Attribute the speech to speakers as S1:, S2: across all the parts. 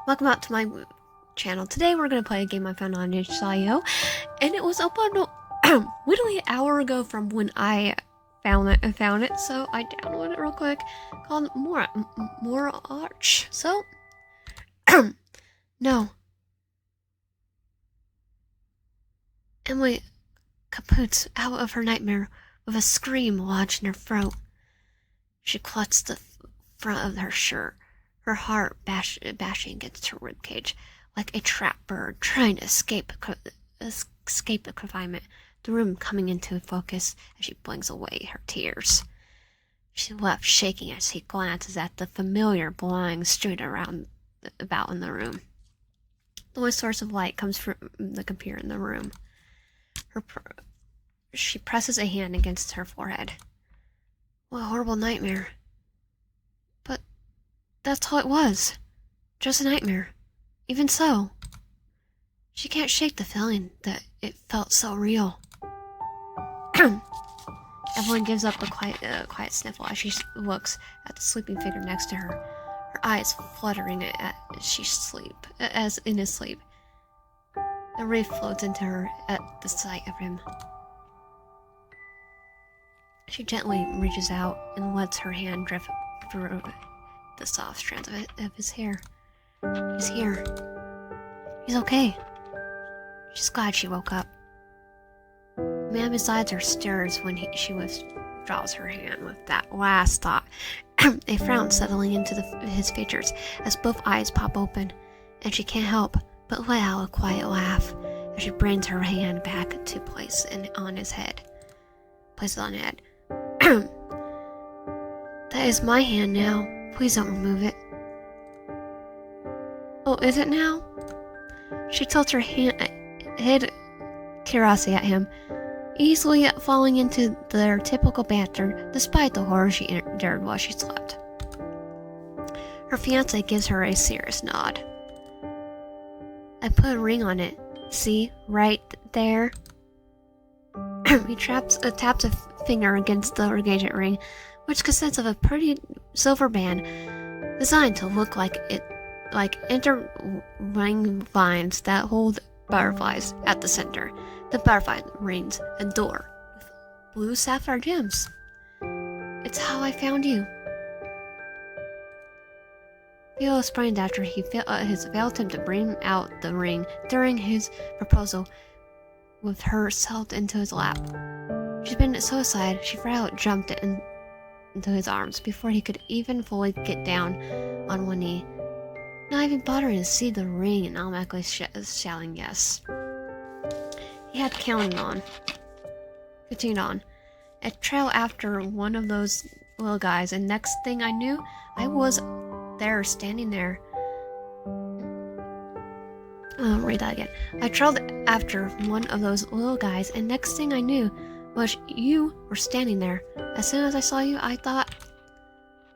S1: Welcome back to my channel. Today we're going to play a game I found on itch.io, and it was uploaded literally an hour ago from when I found it, so I downloaded it real quick, called Monarch. So, no. Emily kapoots out of her nightmare with a scream lodged in her throat. She clutched the front of her shirt, her heart bashing against her ribcage like a trapped bird trying to escape the confinement, the room coming into focus as she blinks away her tears. She left shaking as he glances at the familiar blinds strewn about in the room. The only source of light comes from the computer in the room. She presses a hand against her forehead. What a horrible nightmare. But that's all it was. Just a nightmare. Even so, she can't shake the feeling that it felt so real. Evelyn gives up a quiet sniffle as she looks at the sleeping figure next to her, her eyes fluttering as in his sleep. A ray floats into her at the sight of him. She gently reaches out and lets her hand drift through the soft strands of his hair. He's here. He's okay. She's glad she woke up. The man beside her stirs when she withdraws her hand with that last thought. A frown settling into his features as both eyes pop open, and she can't help but let out a quiet laugh as she brings her hand back to place it on his head. Places it on his head. That is my hand now. Please don't remove it. Oh, is it now? She tilts her head curiosity at him, easily falling into their typical banter despite the horror she endured while she slept. Her fiancé gives her a serious nod. I put a ring on it. See? Right there? He taps a finger against the engagement ring, which consists of a pretty silver band designed to look like intertwined vines that hold butterflies at the center. The butterfly rings a door with blue sapphire gems. It's how I found you. Theo explained after he failed him to bring out the ring during his proposal with her settled into his lap. She'd been so excited she flat out jumped into his arms before he could even fully get down on one knee. Not even bothering to see the ring and automatically shouting yes. He had continued on. I trailed after one of those little guys, and next thing I knew, I was there, standing there. I'll read that again. I trailed after one of those little guys, and next thing I knew was you were standing there. As soon as I saw you, I thought,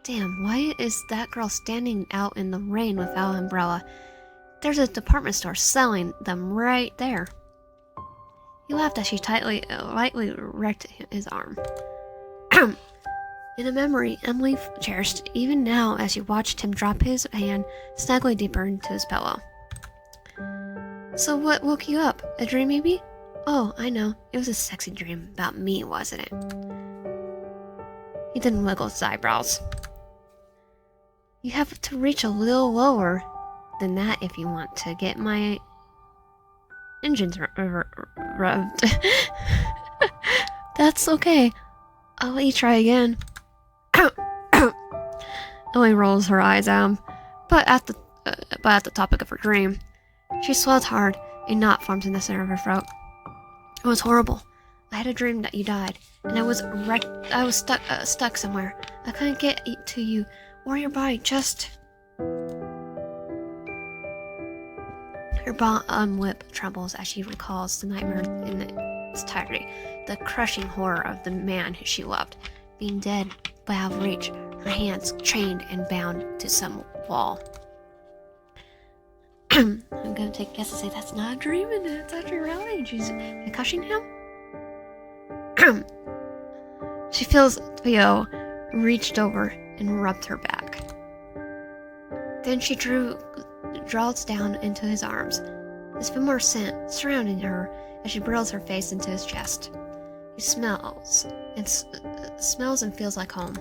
S1: damn, why is that girl standing out in the rain without an umbrella? There's a department store selling them right there. He laughed as she lightly wrecked his arm. In a memory Emily cherished even now as she watched him drop his hand snugly deeper into his pillow. So what woke you up? A dream maybe? Oh, I know. It was a sexy dream about me, wasn't it? He didn't wiggle his eyebrows. You have to reach a little lower than that if you want to get my engines revved. That's okay. I'll let you try again. Ellie rolls her eyes at him, but at the topic of her dream, she swallowed hard. A knot formed in the center of her throat. It was horrible. I had a dream that you died, and I was stuck somewhere. I couldn't get to you or your body. Just her bottom lip trembles as she recalls the nightmare in its entirety. The crushing horror of the man who she loved, being dead but out of reach, her hands chained and bound to some wall. I'm gonna take a guess and say that's not a dream and it's actually reality. She's concussion him. She feels Theo reached over and rubbed her back. Then she drew draws down into his arms. His familiar scent surrounding her as she burrows her face into his chest. He smells and feels like home.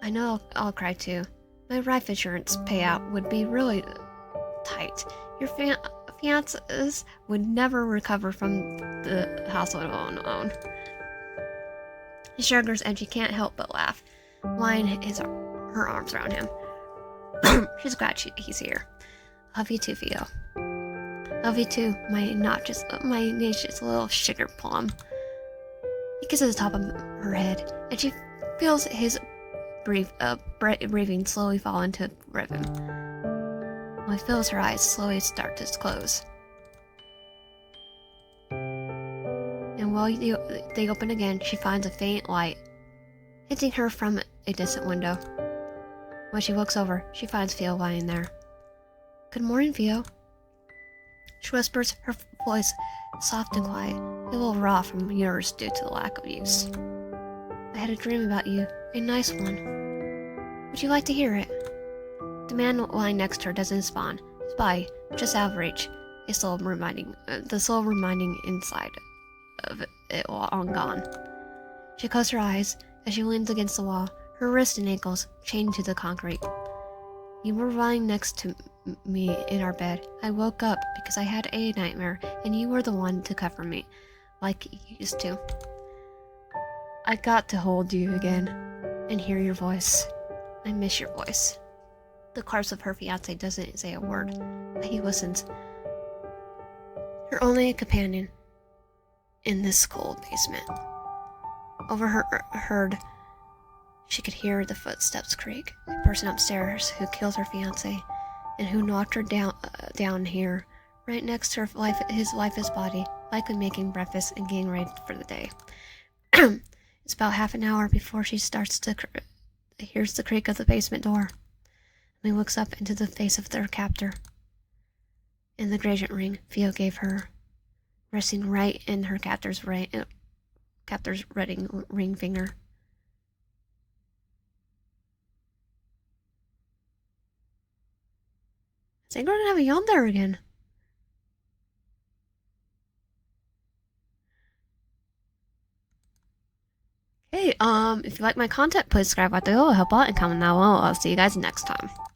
S1: I know I'll cry too. My life insurance payout would be really tight. Your fiancés would never recover from the household alone. He shrugs and she can't help but laugh, lying her arms around him. She's glad he's here. Love you too, Theo. Love you too, my nation's little sugar plum. He kisses the top of her head, and she feels his breathing slowly fall into rhythm. When he feels her eyes slowly start to close. And while they open again, she finds a faint light hitting her from a distant window. When she looks over, she finds Theo lying there. Good morning, Theo. She whispers, her voice soft and quiet, a little raw from yours due to the lack of use. I had a dream about you, a nice one. Would you like to hear it? The man lying next to her doesn't respond. His body, just out of reach, the soul reminding inside of it long gone. She closed her eyes as she leans against the wall, her wrists and ankles chained to the concrete. You were lying next to me in our bed. I woke up because I had a nightmare, and you were the one to cover me, like you used to. I got to hold you again, and hear your voice. I miss your voice. The corpse of her fiancé doesn't say a word, but he listens. Her only companion in this cold basement. Over her heard, she could hear the footsteps creak. The person upstairs who killed her fiancé and who knocked her down here, right next to his lifeless body, likely making breakfast and getting ready for the day. It's about half an hour before she hears the creak of the basement door. And he looks up into the face of their captor. In the engagement ring Theo gave her, resting right in her captor's ring finger. I think we're gonna have a yawn there again. Hey, if you like my content, please subscribe, like the video, help out, and comment down below. I'll see you guys next time.